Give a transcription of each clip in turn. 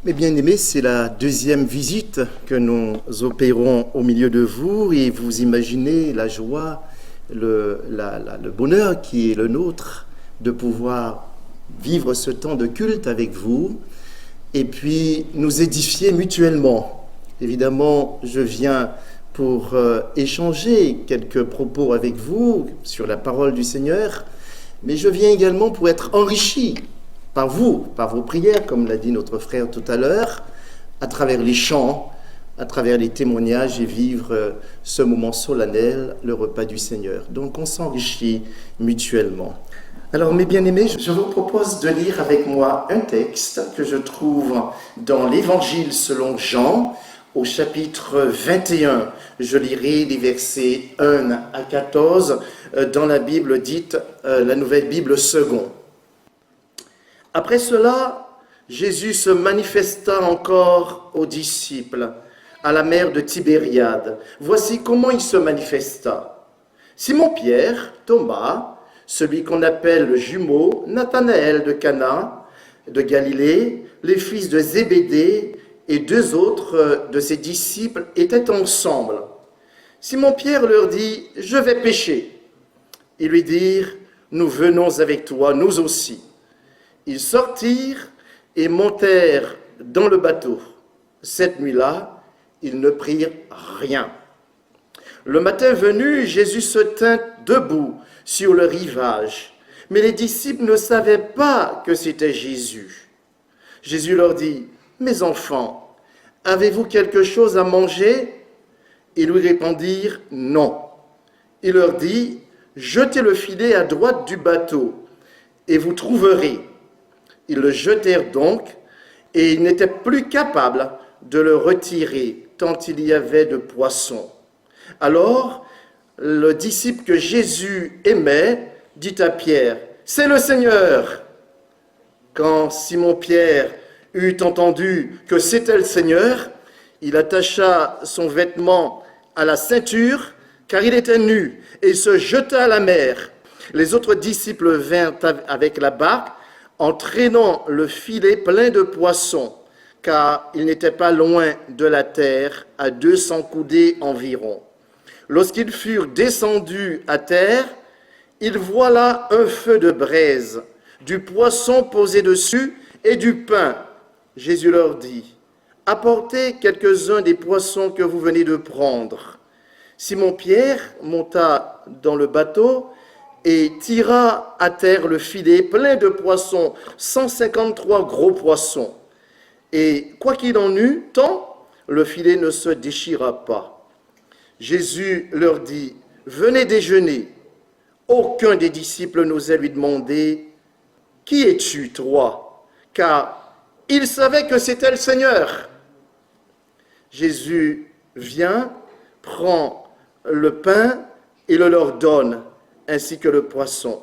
Mes bien-aimés, c'est la deuxième visite que nous opérons au milieu de vous et vous imaginez la joie, le bonheur qui est le nôtre de pouvoir vivre ce temps de culte avec vous et puis nous édifier mutuellement. Évidemment, je viens pour échanger quelques propos avec vous sur la parole du Seigneur, mais je viens également pour être enrichi par vous, par vos prières, comme l'a dit notre frère tout à l'heure, à travers les chants, à travers les témoignages et vivre ce moment solennel, le repas du Seigneur. Donc on s'enrichit mutuellement. Alors mes bien-aimés, je vous propose de lire avec moi un texte que je trouve dans l'Évangile selon Jean, au chapitre 21. Je lirai les versets 1 à 14 dans la Bible dite la Nouvelle Bible Seconde. Après cela, Jésus se manifesta encore aux disciples à la mer de Tibériade. Voici comment il se manifesta. Simon-Pierre, Thomas, celui qu'on appelle le jumeau, Nathanaël de Cana, de Galilée, les fils de Zébédée et deux autres de ses disciples étaient ensemble. Simon-Pierre leur dit « Je vais pêcher ». Ils lui dirent « Nous venons avec toi, nous aussi ». Ils sortirent et montèrent dans le bateau. Cette nuit-là, ils ne prirent rien. Le matin venu, Jésus se tint debout sur le rivage, mais les disciples ne savaient pas que c'était Jésus. Jésus leur dit, « Mes enfants, avez-vous quelque chose à manger ?» Ils lui répondirent, « Non. » Il leur dit, « Jetez le filet à droite du bateau, et vous trouverez. » Ils le jetèrent donc, et ils n'étaient plus capables de le retirer, tant il y avait de poissons. Alors, le disciple que Jésus aimait dit à Pierre, « C'est le Seigneur !» Quand Simon-Pierre eut entendu que c'était le Seigneur, il attacha son vêtement à la ceinture, car il était nu, et se jeta à la mer. Les autres disciples vinrent avec la barque, en traînant le filet plein de poissons, car il n'était pas loin de la terre, à 200 coudées environ. Lorsqu'ils furent descendus à terre, ils voient là un feu de braise, du poisson posé dessus et du pain. Jésus leur dit, « Apportez quelques-uns des poissons que vous venez de prendre. » Simon-Pierre monta dans le bateau et tira à terre le filet plein de poissons, 153 gros poissons. Et quoi qu'il en eût tant, le filet ne se déchira pas. Jésus leur dit, « Venez déjeuner. » Aucun des disciples n'osait lui demander, « Qui es-tu, toi ?» Car il savait que c'était le Seigneur. Jésus vient, prend le pain et le leur donne, ainsi que le poisson.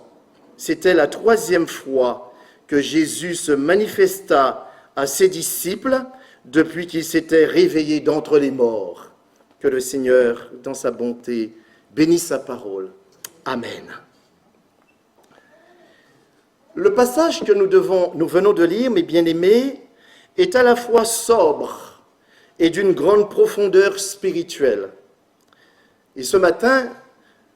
C'était la troisième fois que Jésus se manifesta à ses disciples depuis qu'il s'était réveillé d'entre les morts. Que le Seigneur, dans sa bonté, bénisse sa parole. Amen. Le passage que nous venons de lire, mes bien-aimés, est à la fois sobre et d'une grande profondeur spirituelle. Et ce matin,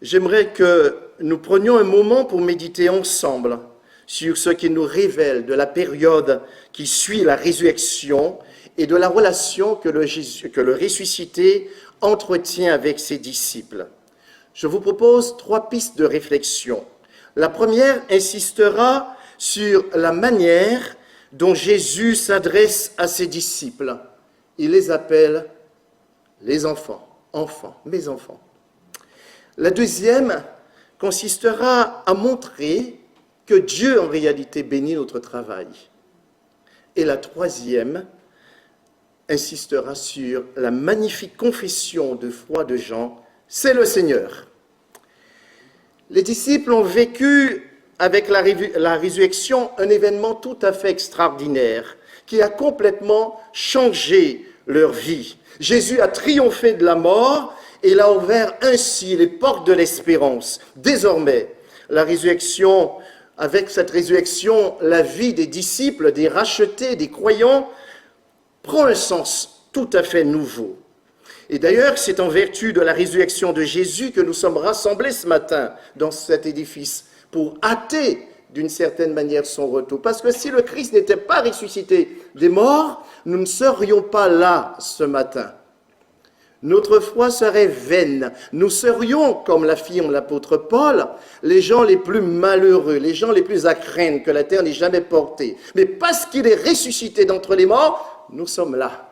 j'aimerais que nous prenions un moment pour méditer ensemble sur ce qui nous révèle de la période qui suit la résurrection et de la relation que le ressuscité entretient avec ses disciples. Je vous propose 3 pistes de réflexion. La première insistera sur la manière dont Jésus s'adresse à ses disciples. Il les appelle les enfants, mes enfants. La deuxième consistera à montrer que Dieu, en réalité, bénit notre travail. Et la troisième insistera sur la magnifique confession de foi de Jean, « C'est le Seigneur ». Les disciples ont vécu avec la résurrection un événement tout à fait extraordinaire qui a complètement changé leur vie. Jésus a triomphé de la mort et il a ouvert ainsi les portes de l'espérance. Désormais, avec cette résurrection, la vie des disciples, des rachetés, des croyants, prend un sens tout à fait nouveau. Et d'ailleurs, c'est en vertu de la résurrection de Jésus que nous sommes rassemblés ce matin dans cet édifice pour hâter d'une certaine manière son retour. Parce que si le Christ n'était pas ressuscité des morts, nous ne serions pas là ce matin. Notre foi serait vaine. Nous serions, comme l'affirme l'apôtre Paul, les gens les plus malheureux, les gens les plus à craindre que la terre n'ait jamais portés. Mais parce qu'il est ressuscité d'entre les morts, nous sommes là.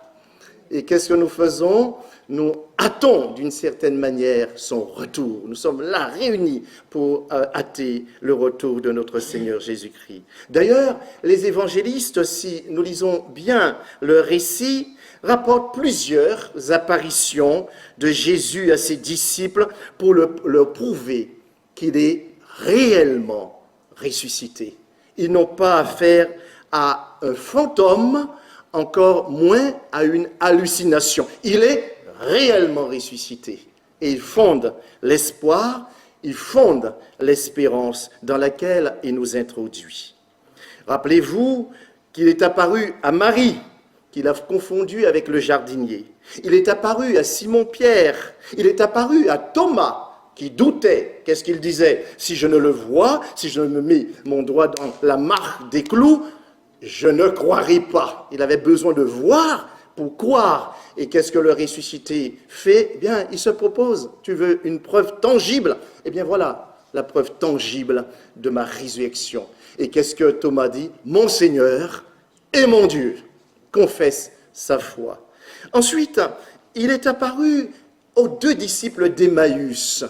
Et qu'est-ce que nous faisons? Nous hâtons d'une certaine manière son retour. Nous sommes là réunis pour hâter le retour de notre Seigneur Jésus-Christ. D'ailleurs, les évangélistes, si nous lisons bien le récit, rapportent plusieurs apparitions de Jésus à ses disciples pour leur prouver qu'il est réellement ressuscité. Ils n'ont pas affaire à un fantôme, encore moins à une hallucination. Il est réellement ressuscité. Et il fonde l'espoir, il fonde l'espérance dans laquelle il nous introduit. Rappelez-vous qu'il est apparu à Marie, qu'il a confondu avec le jardinier. Il est apparu à Simon-Pierre. Il est apparu à Thomas, qui doutait. Qu'est-ce qu'il disait? Si je ne le vois, si je ne me mets mon doigt dans la marque des clous, je ne croirai pas. Il avait besoin de voir pour croire. Et qu'est-ce que le ressuscité fait? Eh bien, il se propose, tu veux une preuve tangible? Eh bien voilà, la preuve tangible de ma résurrection. Et qu'est-ce que Thomas dit? Mon Seigneur et mon Dieu. Confesse sa foi. Ensuite, il est apparu aux 2 disciples d'Emmaüs,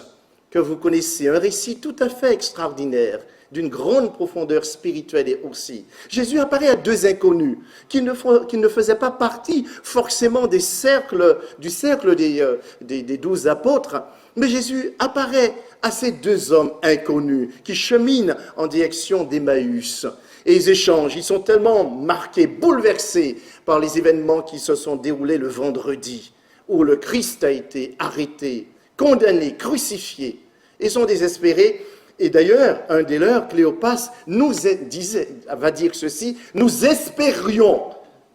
que vous connaissez, un récit tout à fait extraordinaire, d'une grande profondeur spirituelle et aussi. Jésus apparaît à 2 inconnus qui ne faisaient pas partie forcément du cercle des 12 apôtres, mais Jésus apparaît à ces 2 hommes inconnus qui cheminent en direction d'Emmaüs. Et ils échangent, ils sont tellement marqués, bouleversés par les événements qui se sont déroulés le vendredi, où le Christ a été arrêté, condamné, crucifié. Ils sont désespérés. Et d'ailleurs, un des leurs, Cléopas, va dire ceci, nous espérions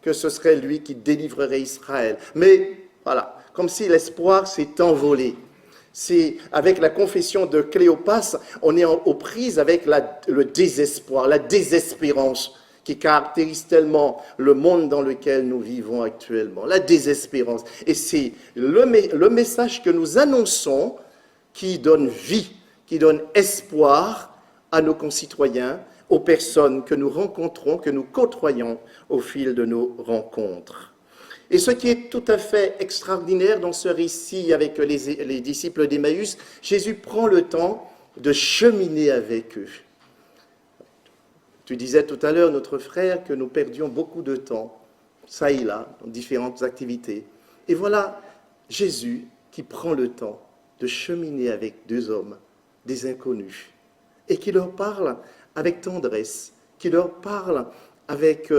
que ce serait lui qui délivrerait Israël. Mais voilà, comme si l'espoir s'est envolé. C'est avec la confession de Cléopas, on est aux prises avec le désespoir, la désespérance qui caractérise tellement le monde dans lequel nous vivons actuellement, la désespérance. Et c'est le message que nous annonçons qui donne vie, qui donne espoir à nos concitoyens, aux personnes que nous rencontrons, que nous côtoyons au fil de nos rencontres. Et ce qui est tout à fait extraordinaire dans ce récit avec les disciples d'Emmaüs, Jésus prend le temps de cheminer avec eux. Tu disais tout à l'heure, notre frère, que nous perdions beaucoup de temps, ça et là, dans différentes activités. Et voilà Jésus qui prend le temps de cheminer avec 2 hommes, des inconnus, et qui leur parle avec tendresse, qui leur parle avec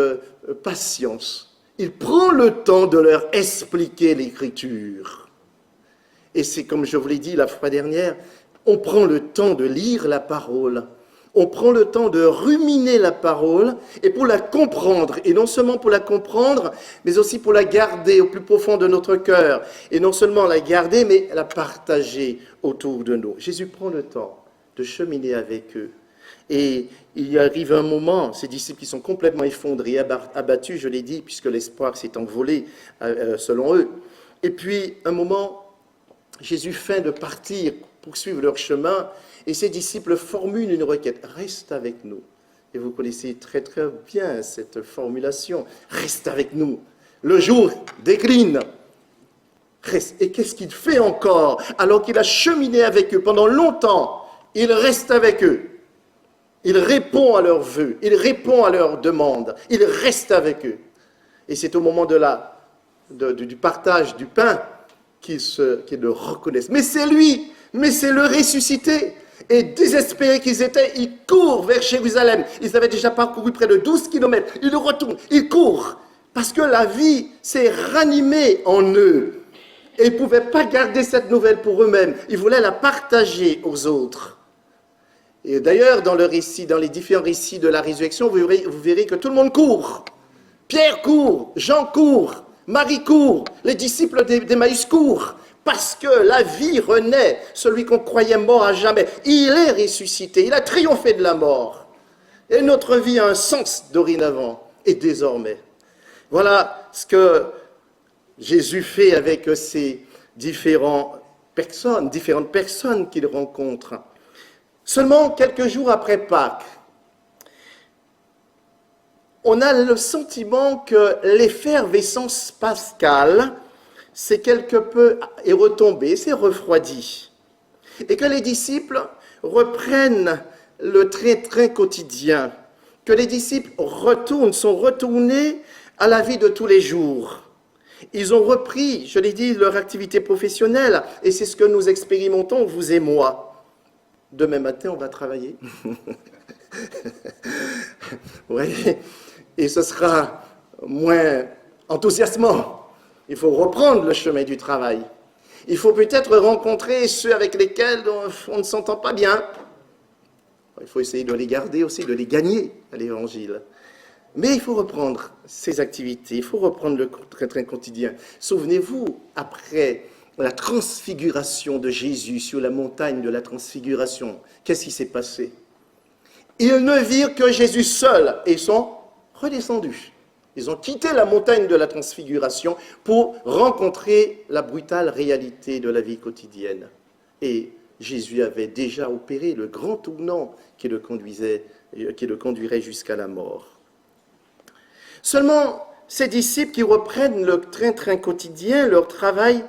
patience. Il prend le temps de leur expliquer l'Écriture. Et c'est comme je vous l'ai dit la fois dernière, on prend le temps de lire la parole, on prend le temps de ruminer la parole et pour la comprendre. Et non seulement pour la comprendre, mais aussi pour la garder au plus profond de notre cœur. Et non seulement la garder, mais la partager autour de nous. Jésus prend le temps de cheminer avec eux. Et il arrive un moment, ces disciples qui sont complètement effondrés, abattus, je l'ai dit, puisque l'espoir s'est envolé selon eux. Et puis, un moment, Jésus feint de partir, poursuivre leur chemin, et ses disciples formulent une requête. Reste avec nous. Et vous connaissez très très bien cette formulation. Reste avec nous. Le jour décline. Reste. Et qu'est-ce qu'il fait encore? Alors qu'il a cheminé avec eux pendant longtemps, il reste avec eux. Il répond à leurs vœux, il répond à leurs demandes, il reste avec eux. Et c'est au moment du partage du pain qu'ils le reconnaissent. Mais c'est lui, mais c'est le ressuscité. Et désespérés qu'ils étaient, ils courent vers Jérusalem. Ils avaient déjà parcouru près de 12 kilomètres. Ils retournent, ils courent. Parce que la vie s'est ranimée en eux. Et ils ne pouvaient pas garder cette nouvelle pour eux-mêmes. Ils voulaient la partager aux autres. Et d'ailleurs, dans les différents récits de la résurrection, vous verrez que tout le monde court. Pierre court, Jean court, Marie court, les disciples d'Emmaüs courent, parce que la vie renaît, celui qu'on croyait mort à jamais. Il est ressuscité, il a triomphé de la mort. Et notre vie a un sens dorénavant et désormais. Voilà ce que Jésus fait avec ces différentes personnes qu'il rencontre. Seulement quelques jours après Pâques, on a le sentiment que l'effervescence pascale s'est quelque peu est retombée, s'est refroidie. Et que les disciples reprennent le train quotidien, que les disciples sont retournés à la vie de tous les jours. Ils ont repris, je l'ai dit, leur activité professionnelle, et c'est ce que nous expérimentons, vous et moi. Demain matin, on va travailler. Oui, et ce sera moins enthousiasmant. Il faut reprendre le chemin du travail. Il faut peut-être rencontrer ceux avec lesquels on ne s'entend pas bien. Il faut essayer de les garder aussi, de les gagner à l'Évangile. Mais il faut reprendre ces activités, il faut reprendre le train quotidien. Souvenez-vous, après la transfiguration de Jésus sur la montagne de la transfiguration, qu'est-ce qui s'est passé? Ils ne virent que Jésus seul et ils sont redescendus. Ils ont quitté la montagne de la transfiguration pour rencontrer la brutale réalité de la vie quotidienne. Et Jésus avait déjà opéré le grand tournant qui le conduirait jusqu'à la mort. Seulement, ces disciples qui reprennent le train quotidien, leur travail,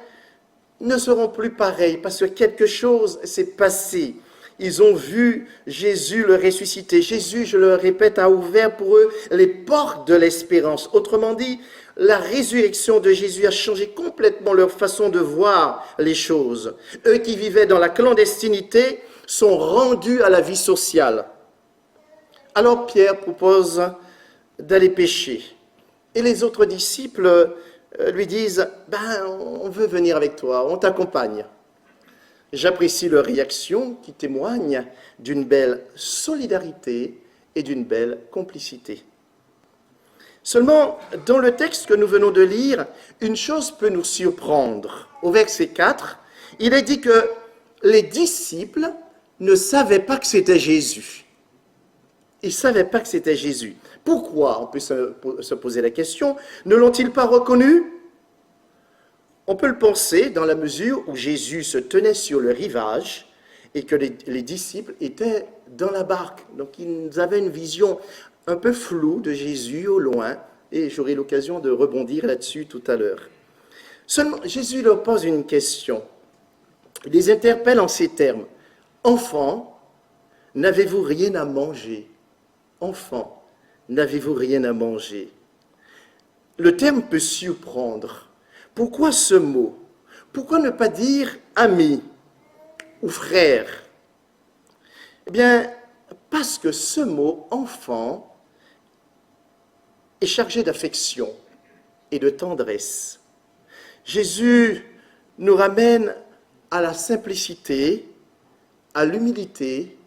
ne seront plus pareils parce que quelque chose s'est passé. Ils ont vu Jésus le ressusciter. Jésus, je le répète, a ouvert pour eux les portes de l'espérance. Autrement dit, la résurrection de Jésus a changé complètement leur façon de voir les choses. Eux qui vivaient dans la clandestinité sont rendus à la vie sociale. Alors Pierre propose d'aller pêcher. Et les autres disciples lui disent, on veut venir avec toi, on t'accompagne. J'apprécie leur réaction qui témoigne d'une belle solidarité et d'une belle complicité. Seulement, dans le texte que nous venons de lire, une chose peut nous surprendre. Au verset 4, il est dit que les disciples ne savaient pas que c'était Jésus. Ils ne savaient pas que c'était Jésus. Pourquoi? On peut se poser la question. Ne l'ont-ils pas reconnu? On peut le penser dans la mesure où Jésus se tenait sur le rivage et que les disciples étaient dans la barque. Donc ils avaient une vision un peu floue de Jésus au loin, et j'aurai l'occasion de rebondir là-dessus tout à l'heure. Seulement, Jésus leur pose une question. Il les interpelle en ces termes. « Enfants, n'avez-vous rien à manger? Enfants, n'avez-vous rien à manger ?» Le terme peut surprendre. Pourquoi ce mot? Pourquoi ne pas dire « ami » ou « frère » ? Eh bien, parce que ce mot « enfant » est chargé d'affection et de tendresse. Jésus nous ramène à la simplicité, à l'humilité,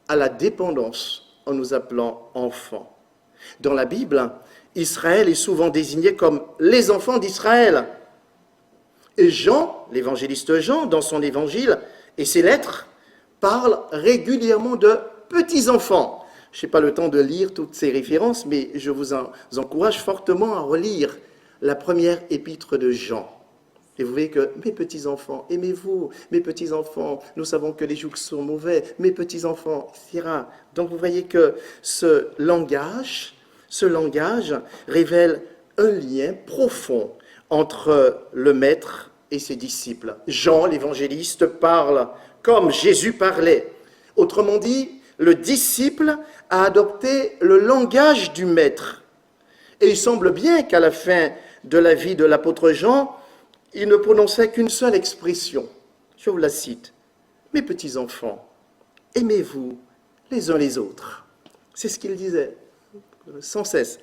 à la dépendance en nous appelant enfants. Dans la Bible, Israël est souvent désigné comme les enfants d'Israël. Et Jean, l'évangéliste Jean, dans son évangile et ses lettres, parle régulièrement de petits-enfants. Je n'ai pas le temps de lire toutes ces références, mais je vous encourage fortement à relire la première épître de Jean. Et vous voyez que, mes petits-enfants, aimez-vous, mes petits-enfants, nous savons que les jours sont mauvais, mes petits-enfants, etc. Donc vous voyez que ce langage révèle un lien profond entre le maître et ses disciples. Jean, l'évangéliste, parle comme Jésus parlait. Autrement dit, le disciple a adopté le langage du maître. Et il semble bien qu'à la fin de la vie de l'apôtre Jean, il ne prononçait qu'une seule expression. Je vous la cite. « Mes petits-enfants, aimez-vous les uns les autres. » C'est ce qu'il disait, sans cesse.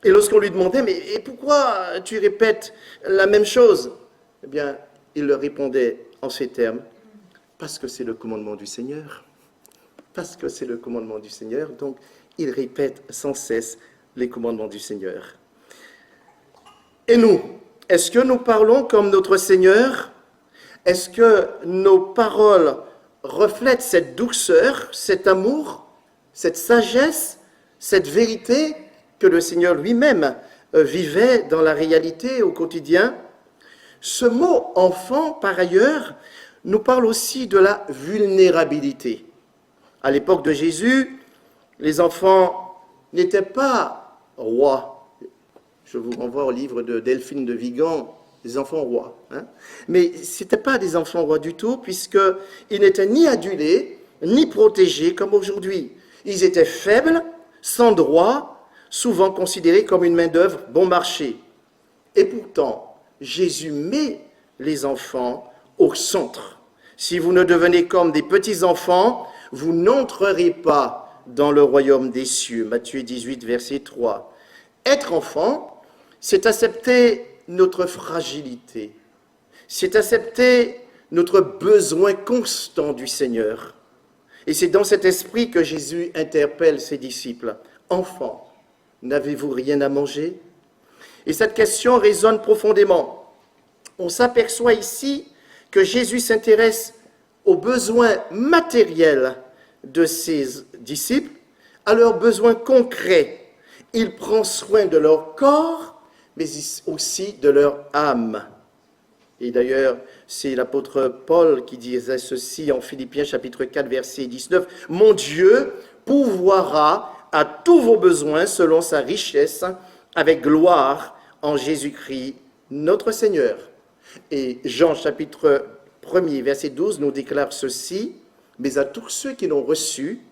Et lorsqu'on lui demandait « Mais pourquoi tu répètes la même chose ?» Eh bien, il leur répondait en ces termes. « Parce que c'est le commandement du Seigneur. » Parce que c'est le commandement du Seigneur, donc il répète sans cesse les commandements du Seigneur. Et nous, Est-ce que nous parlons comme notre Seigneur? Est-ce que nos paroles reflètent cette douceur, cet amour, cette sagesse, cette vérité que le Seigneur lui-même vivait dans la réalité au quotidien? Ce mot enfant, par ailleurs, nous parle aussi de la vulnérabilité. À l'époque de Jésus, les enfants n'étaient pas rois. Je vous renvoie au livre de Delphine de Vigan, des enfants rois. Mais ce n'étaient pas des enfants rois du tout, puisqu'ils n'étaient ni adulés, ni protégés comme aujourd'hui. Ils étaient faibles, sans droit, souvent considérés comme une main-d'œuvre bon marché. Et pourtant, Jésus met les enfants au centre. Si vous ne devenez comme des petits-enfants, vous n'entrerez pas dans le royaume des cieux. Matthieu 18, verset 3. Être enfant, c'est accepter notre fragilité. C'est accepter notre besoin constant du Seigneur. Et c'est dans cet esprit que Jésus interpelle ses disciples. Enfants, n'avez-vous rien à manger? Et cette question résonne profondément. On s'aperçoit ici que Jésus s'intéresse aux besoins matériels de ses disciples, à leurs besoins concrets. Il prend soin de leur corps, mais aussi de leur âme. Et d'ailleurs, c'est l'apôtre Paul qui disait ceci en Philippiens chapitre 4, verset 19. « Mon Dieu pourvoira à tous vos besoins selon sa richesse, avec gloire en Jésus-Christ, notre Seigneur. » Et Jean chapitre 1er, verset 12 nous déclare ceci. « Mais à tous ceux qui l'ont reçu,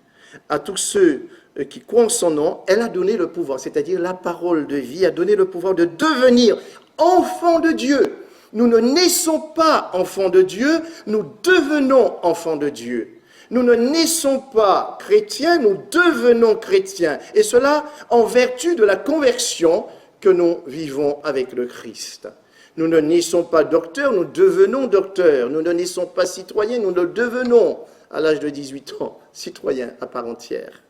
à tous ceux qui croient en son nom, elle a donné le pouvoir, c'est-à-dire la parole de vie, a donné le pouvoir de devenir enfants de Dieu. » Nous ne naissons pas enfants de Dieu, nous devenons enfants de Dieu. Nous ne naissons pas chrétiens, nous devenons chrétiens. Et cela en vertu de la conversion que nous vivons avec le Christ. Nous ne naissons pas docteurs, nous devenons docteurs. Nous ne naissons pas citoyens, nous le devenons à l'âge de 18 ans, citoyens à part entière.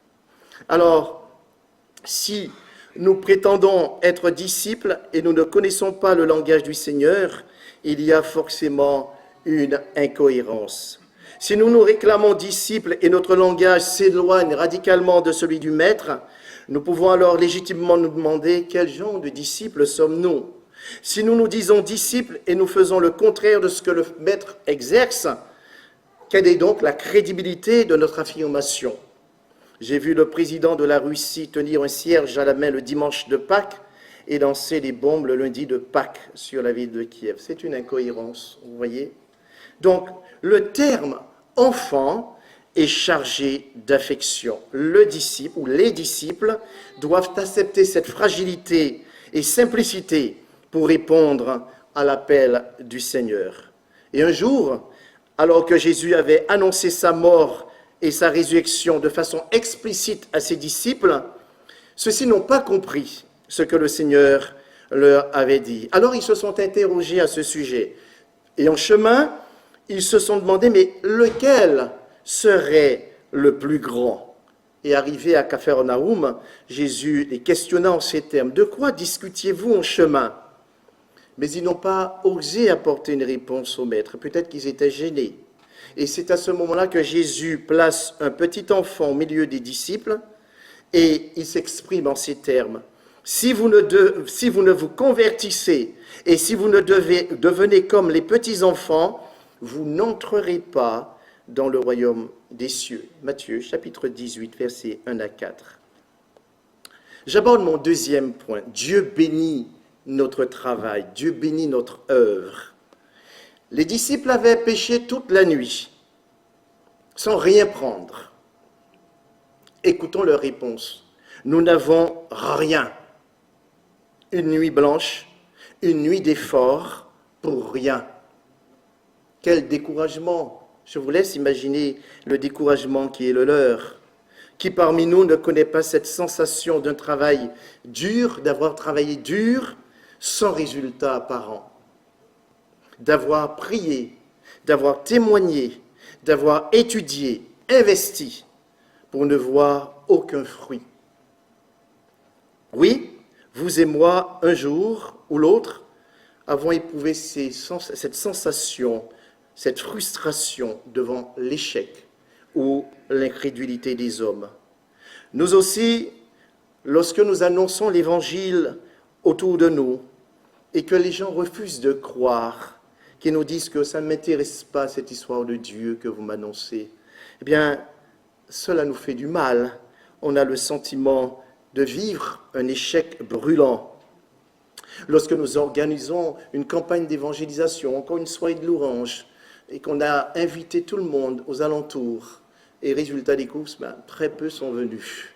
Alors, si nous prétendons être disciples et nous ne connaissons pas le langage du Seigneur, il y a forcément une incohérence. Si nous nous réclamons disciples et notre langage s'éloigne radicalement de celui du Maître, nous pouvons alors légitimement nous demander quel genre de disciples sommes-nous. Si nous nous disons disciples et nous faisons le contraire de ce que le Maître exerce, quelle est donc la crédibilité de notre affirmation? J'ai vu le président de la Russie tenir un cierge à la main le dimanche de Pâques et lancer les bombes le lundi de Pâques sur la ville de Kiev. C'est une incohérence, vous voyez. Donc, le terme « enfant » est chargé d'affection. Le disciple ou les disciples doivent accepter cette fragilité et simplicité pour répondre à l'appel du Seigneur. Et un jour, alors que Jésus avait annoncé sa mort et sa résurrection de façon explicite à ses disciples, ceux-ci n'ont pas compris ce que le Seigneur leur avait dit. Alors ils se sont interrogés à ce sujet. Et en chemin, ils se sont demandé, mais lequel serait le plus grand? Et arrivé à Capharnaüm, Jésus les questionna en ces termes. De quoi discutiez-vous en chemin? Mais ils n'ont pas osé apporter une réponse au Maître. Peut-être qu'ils étaient gênés. Et c'est à ce moment-là que Jésus place un petit enfant au milieu des disciples et il s'exprime en ces termes. Si vous ne vous convertissez et si vous ne devenez comme les petits-enfants, vous n'entrerez pas dans le royaume des cieux. Matthieu, chapitre 18, versets 1 à 4. J'aborde mon deuxième point. Dieu bénit notre travail, Dieu bénit notre œuvre. Les disciples avaient péché toute la nuit, sans rien prendre. Écoutons leur réponse. Nous n'avons rien. Une nuit blanche, une nuit d'effort pour rien. Quel découragement! Je vous laisse imaginer le découragement qui est le leur. Qui parmi nous ne connaît pas cette sensation d'un travail dur, d'avoir travaillé dur, sans résultat apparent? D'avoir prié, d'avoir témoigné, d'avoir étudié, investi, pour ne voir aucun fruit. Oui, vous et moi, un jour ou l'autre, avons éprouvé cette sensation, cette frustration devant l'échec ou l'incrédulité des hommes. Nous aussi, lorsque nous annonçons l'Évangile autour de nous et que les gens refusent de croire, qui nous disent que ça ne m'intéresse pas cette histoire de Dieu que vous m'annoncez, eh bien, cela nous fait du mal. On a le sentiment de vivre un échec brûlant. Lorsque nous organisons une campagne d'évangélisation, encore une soirée de louange, et qu'on a invité tout le monde aux alentours, et résultat des courses, très peu sont venus.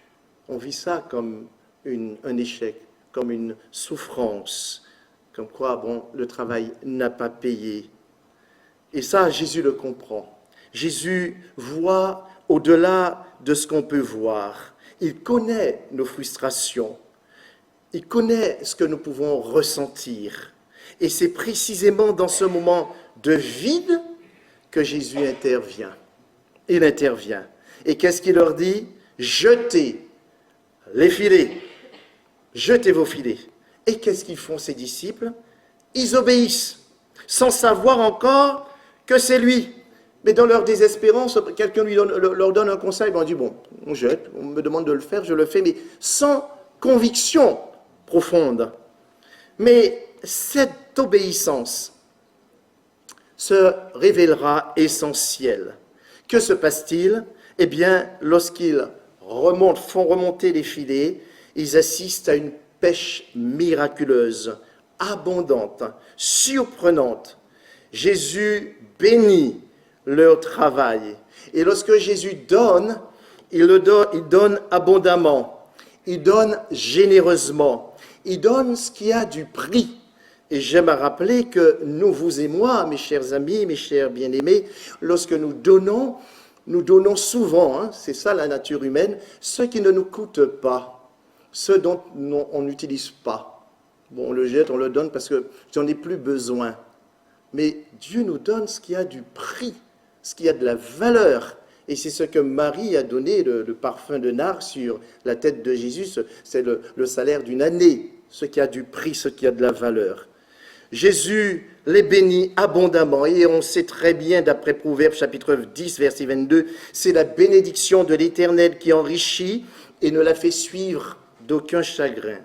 On vit ça comme un échec, comme une souffrance, comme quoi, le travail n'a pas payé. Et ça, Jésus le comprend. Jésus voit au-delà de ce qu'on peut voir. Il connaît nos frustrations. Il connaît ce que nous pouvons ressentir. Et c'est précisément dans ce moment de vide que Jésus intervient. Il intervient. Et qu'est-ce qu'il leur dit? Jetez les filets. Jetez vos filets. Et qu'est-ce qu'ils font, ces disciples? Ils obéissent, sans savoir encore que c'est lui. Mais dans leur désespérance, quelqu'un leur donne un conseil, on dit, on jette, on me demande de le faire, je le fais, mais sans conviction profonde. Mais cette obéissance se révélera essentielle. Que se passe-t-il? Eh bien, lorsqu'ils font remonter les filets, ils assistent à une pêche miraculeuse, abondante, surprenante. Jésus bénit leur travail. Et lorsque Jésus donne, il donne abondamment, il donne généreusement, il donne ce qui a du prix. Et j'aime à rappeler que nous, vous et moi, mes chers amis, mes chers bien-aimés, lorsque nous donnons souvent, c'est ça la nature humaine, ce qui ne nous coûte pas, ce dont on n'utilise pas. On le jette, on le donne parce que j'en ai plus besoin. Mais Dieu nous donne ce qui a du prix, ce qui a de la valeur. Et c'est ce que Marie a donné, le parfum de nard sur la tête de Jésus, c'est le salaire d'une année, ce qui a du prix, ce qui a de la valeur. Jésus les bénit abondamment, et on sait très bien, d'après Proverbes chapitre 10, verset 22, c'est la bénédiction de l'Éternel qui enrichit et ne la fait suivre d'aucun chagrin.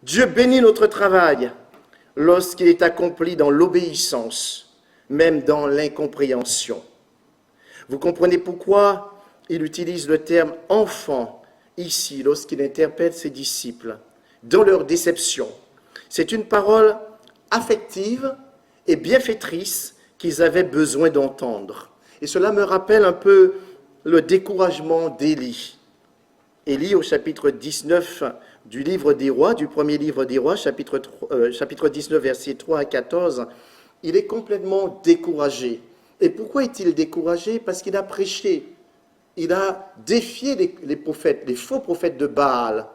Dieu bénit notre travail lorsqu'il est accompli dans l'obéissance, même dans l'incompréhension. Vous comprenez pourquoi il utilise le terme « enfant » ici, lorsqu'il interpelle ses disciples, dans leur déception. C'est une parole affective et bienfaitrice qu'ils avaient besoin d'entendre. Et cela me rappelle un peu le découragement d'Élie. Élie, au chapitre 19 du livre des rois, du premier livre des rois, chapitre 19, versets 3 à 14, il est complètement découragé. Et pourquoi est-il découragé? Parce qu'il a prêché, il a défié les prophètes, les faux prophètes de Baal.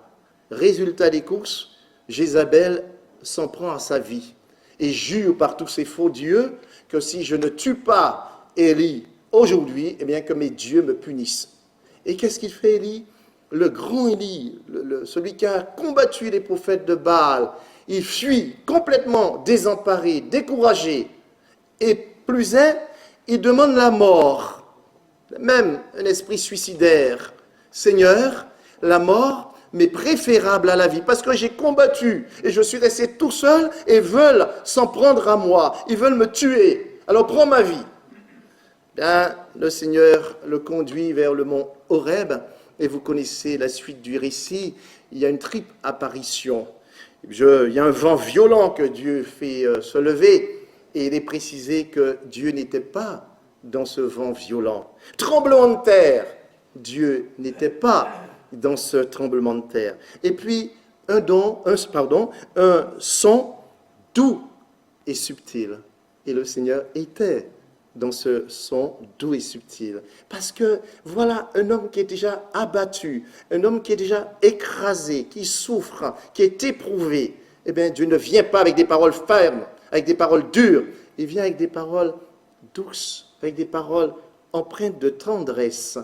Résultat des courses, Jézabel s'en prend à sa vie et jure par tous ces faux dieux que si je ne tue pas Élie aujourd'hui, eh bien que mes dieux me punissent. Et qu'est-ce qu'il fait, Élie? Le grand Élie, celui qui a combattu les prophètes de Baal, il fuit complètement désemparé, découragé. Et plus est, il demande la mort, même un esprit suicidaire. Seigneur, la mort m'est préférable à la vie, parce que j'ai combattu et je suis resté tout seul et ils veulent s'en prendre à moi, ils veulent me tuer, alors prends ma vie. Bien, le Seigneur le conduit vers le mont Horeb, et vous connaissez la suite du récit, il y a une triple apparition. Il y a un vent violent que Dieu fait se lever, et il est précisé que Dieu n'était pas dans ce vent violent. Tremblement de terre, Dieu n'était pas dans ce tremblement de terre. Et puis, un son doux et subtil. Et le Seigneur était dans ce son doux et subtil. Parce que voilà un homme qui est déjà abattu, un homme qui est déjà écrasé, qui souffre, qui est éprouvé. Eh bien, Dieu ne vient pas avec des paroles fermes, avec des paroles dures. Il vient avec des paroles douces, avec des paroles empreintes de tendresse.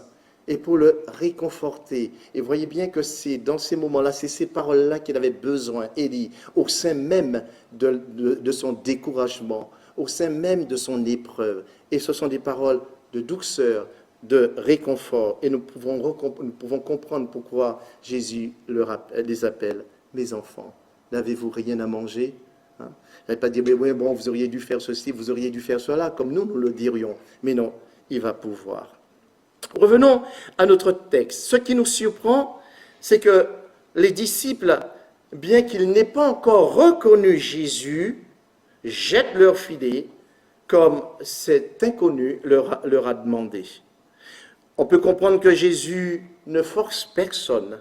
et pour le réconforter. Et voyez bien que c'est dans ces moments-là, c'est ces paroles-là qu'il avait besoin, Élie, au sein même de son découragement, au sein même de son épreuve. Et ce sont des paroles de douceur, de réconfort. Et nous pouvons comprendre pourquoi Jésus les appelle « mes enfants ». N'avez-vous rien à manger? Hein? Il n'avait pas dit, oui, bon, vous auriez dû faire ceci, vous auriez dû faire cela, comme nous le dirions. Mais non, il va pouvoir. Revenons à notre texte. Ce qui nous surprend, c'est que les disciples, bien qu'ils n'aient pas encore reconnu Jésus, jettent leur filet comme cet inconnu leur a demandé. On peut comprendre que Jésus ne force personne.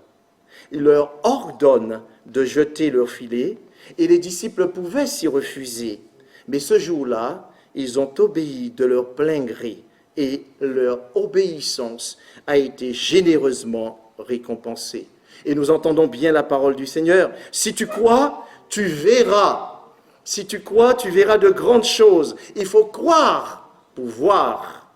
Il leur ordonne de jeter leur filet et les disciples pouvaient s'y refuser. Mais ce jour-là, ils ont obéi de leur plein gré et leur obéissance a été généreusement récompensée. Et nous entendons bien la parole du Seigneur. Si tu crois, tu verras. Si tu crois, tu verras de grandes choses. Il faut croire pour voir.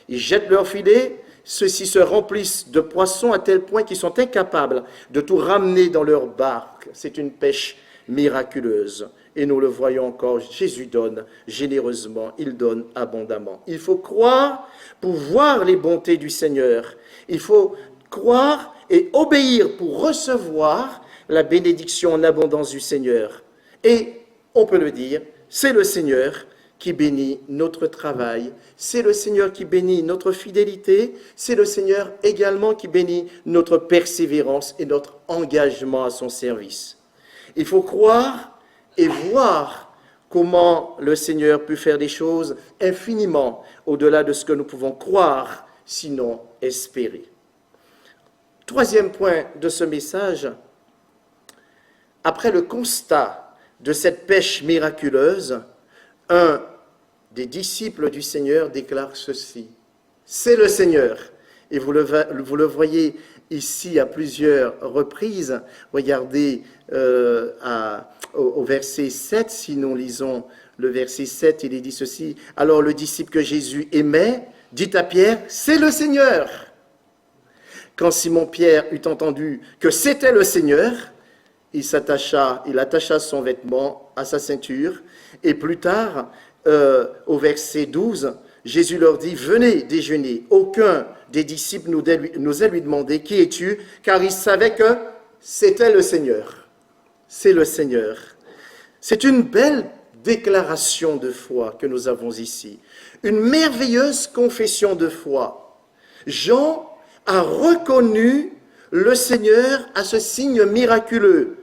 Ils jettent leur filet, ceux-ci se remplissent de poissons à tel point qu'ils sont incapables de tout ramener dans leur barque. C'est une pêche miraculeuse. Et nous le voyons encore, Jésus donne généreusement, il donne abondamment. Il faut croire pour voir les bontés du Seigneur. Il faut croire et obéir pour recevoir la bénédiction en abondance du Seigneur. Et on peut le dire, c'est le Seigneur qui bénit notre travail, c'est le Seigneur qui bénit notre fidélité, c'est le Seigneur également qui bénit notre persévérance et notre engagement à son service. Il faut croire et voir comment le Seigneur peut faire des choses infiniment au-delà de ce que nous pouvons croire, sinon espérer. Troisième point de ce message, après le constat de cette pêche miraculeuse, un des disciples du Seigneur déclare ceci. C'est le Seigneur. Et vous le voyez ici à plusieurs reprises. Regardez au verset 7, si nous lisons le verset 7, il est dit ceci. Alors le disciple que Jésus aimait dit à Pierre, c'est le Seigneur. Quand Simon-Pierre eut entendu que c'était le Seigneur, il attacha son vêtement à sa ceinture. Et plus tard, au verset 12, Jésus leur dit, venez déjeuner. Aucun des disciples n'osait lui demander, qui es-tu? Car il savait que c'était le Seigneur. C'est le Seigneur. C'est une belle déclaration de foi que nous avons ici. Une merveilleuse confession de foi. Jean a reconnu le Seigneur à ce signe miraculeux,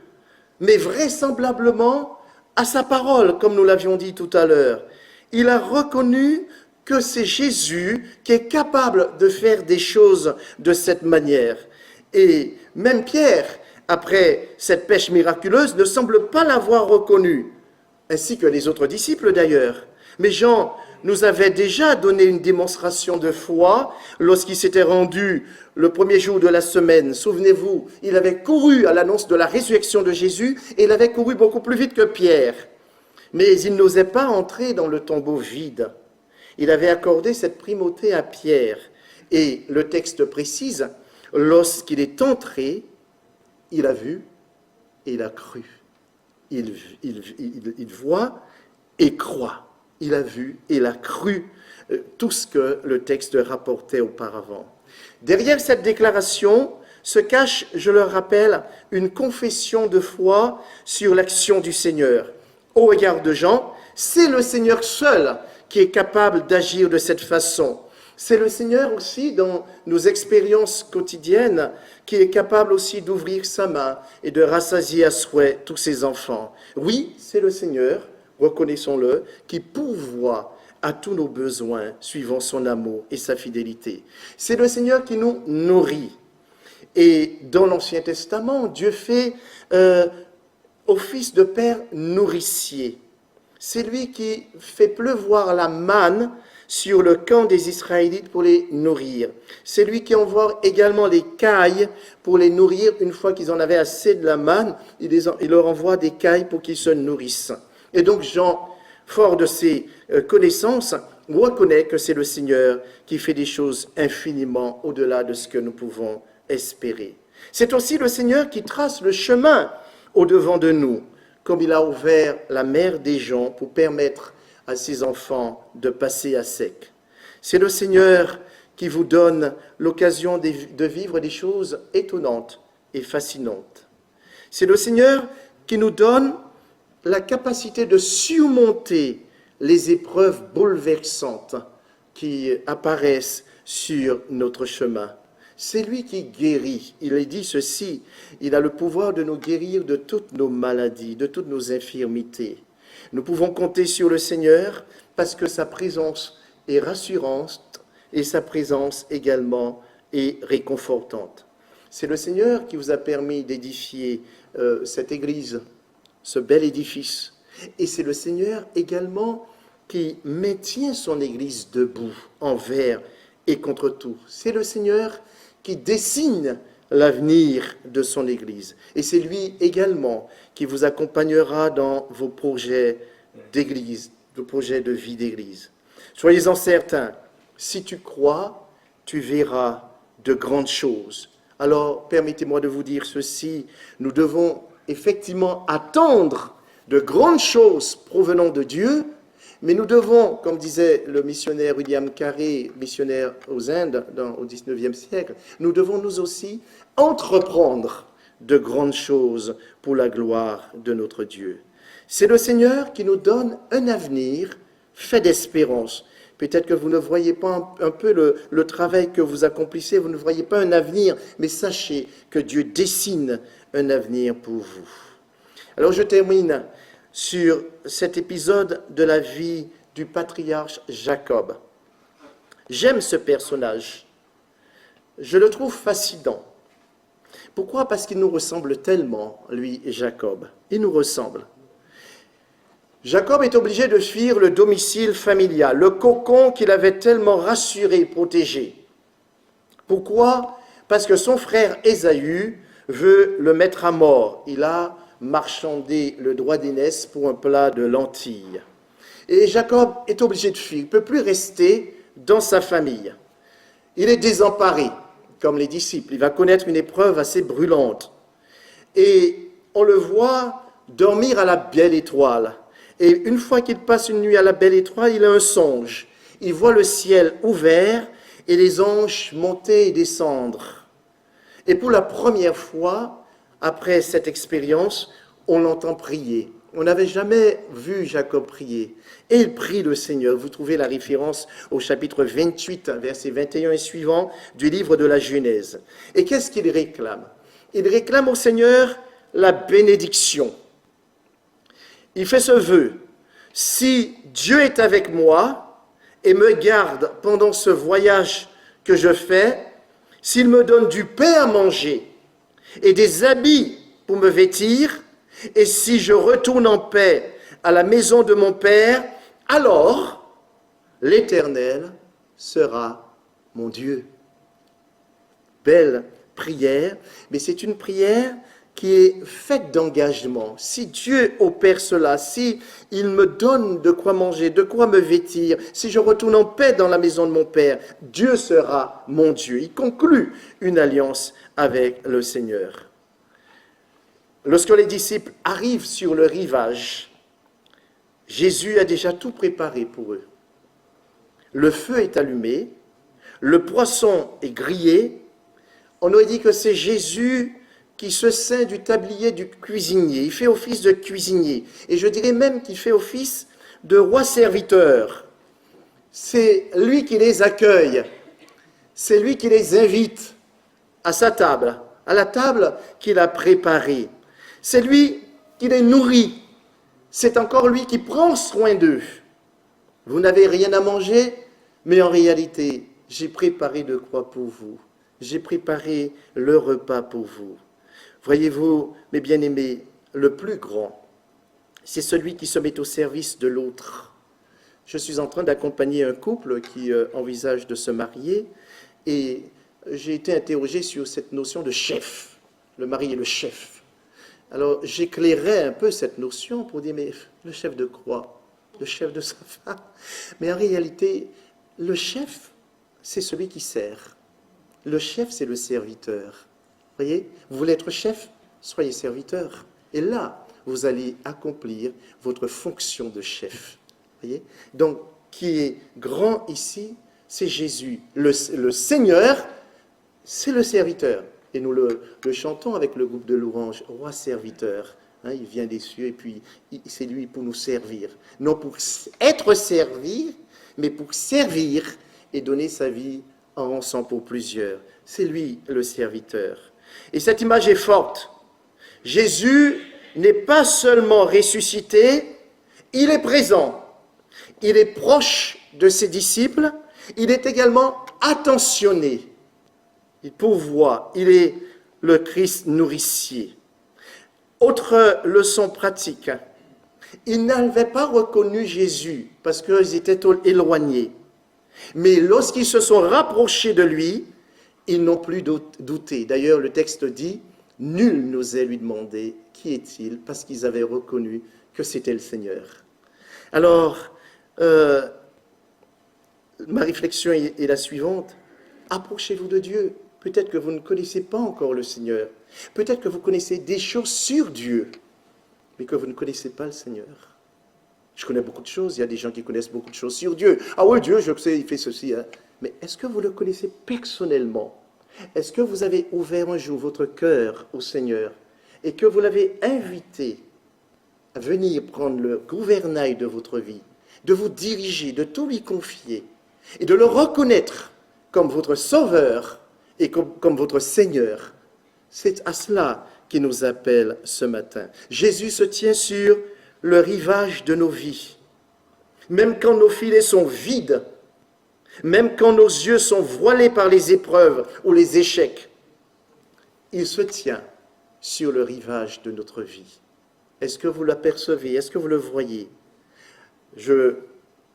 mais vraisemblablement à sa parole, comme nous l'avions dit tout à l'heure. Il a reconnu que c'est Jésus qui est capable de faire des choses de cette manière. Et même Pierre, après cette pêche miraculeuse, ne semble pas l'avoir reconnu, ainsi que les autres disciples d'ailleurs. Mais Jean nous avait déjà donné une démonstration de foi lorsqu'il s'était rendu le premier jour de la semaine. Souvenez-vous, il avait couru à l'annonce de la résurrection de Jésus et il avait couru beaucoup plus vite que Pierre. Mais il n'osait pas entrer dans le tombeau vide. Il avait accordé cette primauté à Pierre. Et le texte précise, lorsqu'il est entré, il a vu et il a cru. Il voit et croit. Il a vu et il a cru tout ce que le texte rapportait auparavant. Derrière cette déclaration se cache, je le rappelle, une confession de foi sur l'action du Seigneur. Au regard de Jean, c'est le Seigneur seul qui est capable d'agir de cette façon. C'est le Seigneur aussi, dans nos expériences quotidiennes, qui est capable aussi d'ouvrir sa main et de rassasier à souhait tous ses enfants. Oui, c'est le Seigneur, reconnaissons-le, qui pourvoit à tous nos besoins, suivant son amour et sa fidélité. C'est le Seigneur qui nous nourrit. Et dans l'Ancien Testament, Dieu fait office de Père nourricier. C'est lui qui fait pleuvoir la manne sur le camp des Israélites pour les nourrir. C'est lui qui envoie également les cailles pour les nourrir. Une fois qu'ils en avaient assez de la manne, il leur envoie des cailles pour qu'ils se nourrissent. Et donc Jean, fort de ses connaissances, on reconnaît que c'est le Seigneur qui fait des choses infiniment au-delà de ce que nous pouvons espérer. C'est aussi le Seigneur qui trace le chemin au-devant de nous, comme il a ouvert la mer des gens pour permettre à ses enfants de passer à sec. C'est le Seigneur qui vous donne l'occasion de vivre des choses étonnantes et fascinantes. C'est le Seigneur qui nous donne la capacité de surmonter les épreuves bouleversantes qui apparaissent sur notre chemin. C'est lui qui guérit. Il est dit ceci, il a le pouvoir de nous guérir de toutes nos maladies, de toutes nos infirmités. Nous pouvons compter sur le Seigneur parce que sa présence est rassurante et sa présence également est réconfortante. C'est le Seigneur qui vous a permis d'édifier cette église, ce bel édifice. Et c'est le Seigneur également qui maintient son église debout, envers et contre tout. C'est le Seigneur qui dessine l'avenir de son église. Et c'est lui également qui vous accompagnera dans vos projets d'église, vos projets de vie d'église. Soyez-en certains, si tu crois, tu verras de grandes choses. Alors, permettez-moi de vous dire ceci, nous devons effectivement attendre de grandes choses provenant de Dieu, mais nous devons, comme disait le missionnaire William Carey, missionnaire aux Indes au XIXe siècle, nous devons nous aussi entreprendre de grandes choses pour la gloire de notre Dieu. C'est le Seigneur qui nous donne un avenir fait d'espérance. Peut-être que vous ne voyez pas un peu le travail que vous accomplissez, vous ne voyez pas un avenir, mais sachez que Dieu dessine un avenir pour vous. Alors je termine sur cet épisode de la vie du patriarche Jacob. J'aime ce personnage. Je le trouve fascinant. Pourquoi ? Parce qu'il nous ressemble tellement, lui, Jacob. Il nous ressemble. Jacob est obligé de fuir le domicile familial, le cocon qu'il avait tellement rassuré, protégé. Pourquoi ? Parce que son frère Ésaü veut le mettre à mort. Il a marchander le droit d'aînesse pour un plat de lentilles. Et Jacob est obligé de fuir, il ne peut plus rester dans sa famille. Il est désemparé, comme les disciples. Il va connaître une épreuve assez brûlante. Et on le voit dormir à la belle étoile. Et une fois qu'il passe une nuit à la belle étoile, il a un songe. Il voit le ciel ouvert et les anges monter et descendre. Et pour la première fois, après cette expérience, on l'entend prier. On n'avait jamais vu Jacob prier. Et il prie le Seigneur. Vous trouvez la référence au chapitre 28, versets 21 et suivants du livre de la Genèse. Et qu'est-ce qu'il réclame ? Il réclame au Seigneur la bénédiction. Il fait ce vœu. Si Dieu est avec moi et me garde pendant ce voyage que je fais, s'il me donne du pain à manger, et des habits pour me vêtir, et si je retourne en paix à la maison de mon Père, alors l'Éternel sera mon Dieu. Belle prière, mais c'est une prière qui est faite d'engagement. Si Dieu opère cela, si il me donne de quoi manger, de quoi me vêtir, si je retourne en paix dans la maison de mon Père, Dieu sera mon Dieu. Il conclut une alliance avec le Seigneur. Lorsque les disciples arrivent sur le rivage, Jésus a déjà tout préparé pour eux. Le feu est allumé, le poisson est grillé. On aurait dit que c'est Jésus qui se ceint du tablier du cuisinier. Il fait office de cuisinier. Et je dirais même qu'il fait office de roi serviteur. C'est lui qui les accueille. C'est lui qui les invite à sa table, à la table qu'il a préparée. C'est lui qui les nourrit. C'est encore lui qui prend soin d'eux. Vous n'avez rien à manger, mais en réalité, j'ai préparé de quoi pour vous. J'ai préparé le repas pour vous. Voyez-vous, mes bien-aimés, le plus grand, c'est celui qui se met au service de l'autre. Je suis en train d'accompagner un couple qui envisage de se marier et j'ai été interrogé sur cette notion de chef. Le mari est le chef. Alors, j'éclairais un peu cette notion pour dire, mais le chef de quoi ? le chef de sa femme. Mais en réalité, le chef, c'est celui qui sert. Le chef, c'est le serviteur. Voyez, vous voulez être chef, soyez serviteur. Et là, vous allez accomplir votre fonction de chef. Voyez, donc, qui est grand ici, c'est Jésus. Le Seigneur, c'est le serviteur. Et nous le chantons avec le groupe de louanges, roi serviteur. Hein, il vient des cieux et puis c'est lui pour nous servir. Non pour être servi, mais pour servir et donner sa vie en rançon pour plusieurs. C'est lui le serviteur. Et cette image est forte. Jésus n'est pas seulement ressuscité, il est présent. Il est proche de ses disciples, il est également attentionné. Il pourvoit, il est le Christ nourricier. Autre leçon pratique, ils n'avaient pas reconnu Jésus parce qu'ils étaient éloignés. Mais lorsqu'ils se sont rapprochés de lui, ils n'ont plus douté. D'ailleurs, le texte dit, nul n'osait lui demander qui est-il parce qu'ils avaient reconnu que c'était le Seigneur. Alors, ma réflexion est la suivante. Approchez-vous de Dieu. Peut-être que vous ne connaissez pas encore le Seigneur. Peut-être que vous connaissez des choses sur Dieu, mais que vous ne connaissez pas le Seigneur. Je connais beaucoup de choses. Il y a des gens qui connaissent beaucoup de choses sur Dieu. Ah oui, Dieu, je sais, il fait ceci. Hein. Mais est-ce que vous le connaissez personnellement? Est-ce que vous avez ouvert un jour votre cœur au Seigneur et que vous l'avez invité à venir prendre le gouvernail de votre vie, de vous diriger, de tout lui confier et de le reconnaître comme votre sauveur et comme votre Seigneur? C'est à cela qu'il nous appelle ce matin. Jésus se tient sur le rivage de nos vies. Même quand nos filets sont vides, même quand nos yeux sont voilés par les épreuves ou les échecs, il se tient sur le rivage de notre vie. Est-ce que vous l'apercevez? Est-ce que vous le voyez? Je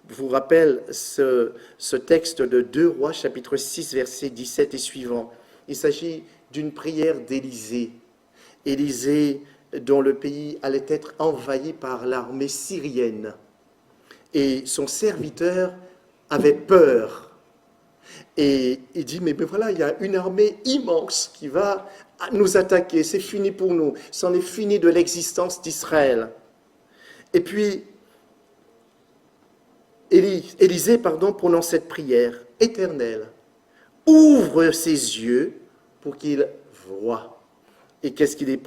vous rappelle ce texte de 2 Rois, chapitre 6, versets 17 et suivants. Il s'agit d'une prière d'Élisée. Élisée, dont le pays allait être envahi par l'armée syrienne. Et son serviteur avait peur. Et il dit, mais voilà, il y a une armée immense qui va nous attaquer. C'est fini pour nous. C'en est fini de l'existence d'Israël. Et puis, Élisée, prononce cette prière éternelle. Ouvre ses yeux pour qu'il voie. Et qu'est-ce qu'il est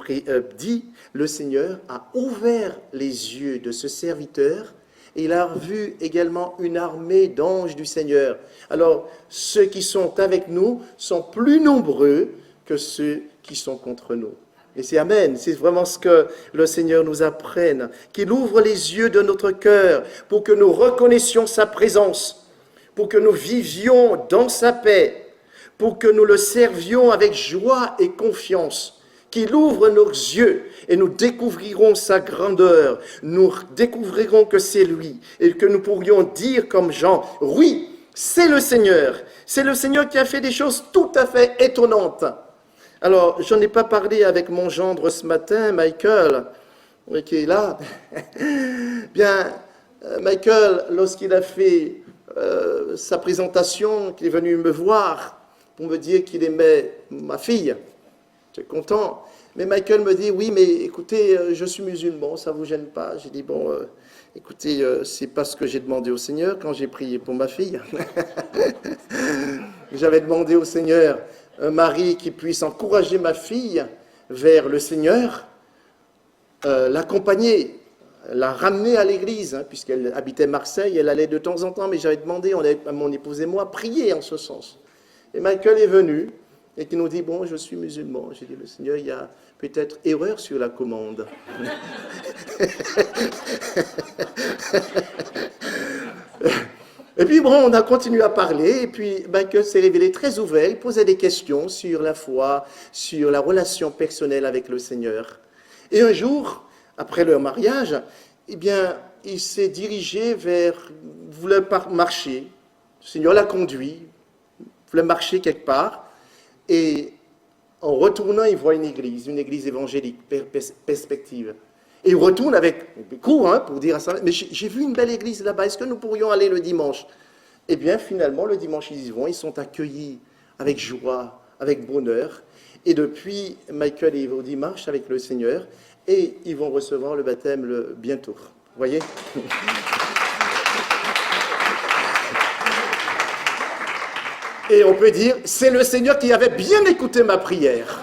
dit? Le Seigneur a ouvert les yeux de ce serviteur et il a vu également une armée d'anges du Seigneur. Alors, ceux qui sont avec nous sont plus nombreux que ceux qui sont contre nous. Et c'est Amen, c'est vraiment ce que le Seigneur nous apprenne, qu'il ouvre les yeux de notre cœur pour que nous reconnaissions sa présence, pour que nous vivions dans sa paix, pour que nous le servions avec joie et confiance, qu'il ouvre nos yeux et nous découvrirons sa grandeur, nous découvrirons que c'est lui et que nous pourrions dire comme Jean, oui, c'est le Seigneur qui a fait des choses tout à fait étonnantes. Alors, je n'en ai pas parlé avec mon gendre ce matin, Michael, qui est là. Bien, Michael, lorsqu'il a fait sa présentation, qu'il est venu me voir pour me dire qu'il aimait ma fille, j'étais content. Mais Michael me dit, oui, mais écoutez, je suis musulman, ça ne vous gêne pas? J'ai dit, bon, écoutez, c'est pas ce que j'ai demandé au Seigneur quand j'ai prié pour ma fille. J'avais demandé au Seigneur un mari qui puisse encourager ma fille vers le Seigneur, l'accompagner, la ramener à l'église, puisqu'elle habitait Marseille, elle allait de temps en temps, mais j'avais demandé, mon épouse et moi, prier en ce sens. Et Michael est venu et qui nous dit, bon, je suis musulman. J'ai dit, le Seigneur, il y a peut-être erreur sur la commande. Et puis bon, on a continué à parler, et puis Michael s'est révélé très ouvert, il posait des questions sur la foi, sur la relation personnelle avec le Seigneur. Et un jour, après leur mariage, eh bien, il s'est dirigé voulait marcher. Le Seigneur l'a conduit, voulait marcher quelque part, et en retournant, il voit une église évangélique, perspective. Et ils retournent avec cours pour dire à ça, mais j'ai vu une belle église là-bas, est-ce que nous pourrions aller le dimanche? Eh bien, finalement, le dimanche, ils y vont, ils sont accueillis avec joie, avec bonheur. Et depuis, Michael et Evody marchent avec le Seigneur et ils vont recevoir le baptême bientôt. Vous voyez? Et on peut dire, c'est le Seigneur qui avait bien écouté ma prière.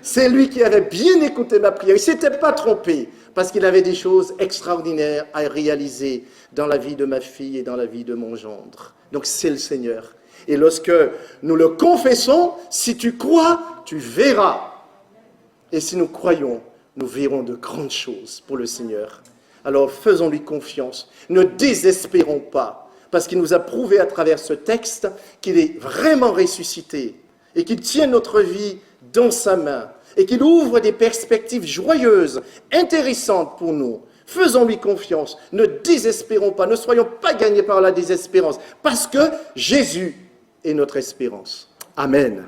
C'est lui qui avait bien écouté ma prière. Il ne s'était pas trompé parce qu'il avait des choses extraordinaires à réaliser dans la vie de ma fille et dans la vie de mon gendre. Donc c'est le Seigneur. Et lorsque nous le confessons, si tu crois, tu verras. Et si nous croyons, nous verrons de grandes choses pour le Seigneur. Alors faisons-lui confiance. Ne désespérons pas, parce qu'il nous a prouvé à travers ce texte qu'il est vraiment ressuscité et qu'il tient notre vie dans sa main et qu'il ouvre des perspectives joyeuses, intéressantes pour nous. Faisons-lui confiance. Ne désespérons pas. Ne soyons pas gagnés par la désespérance, parce que Jésus est notre espérance. Amen.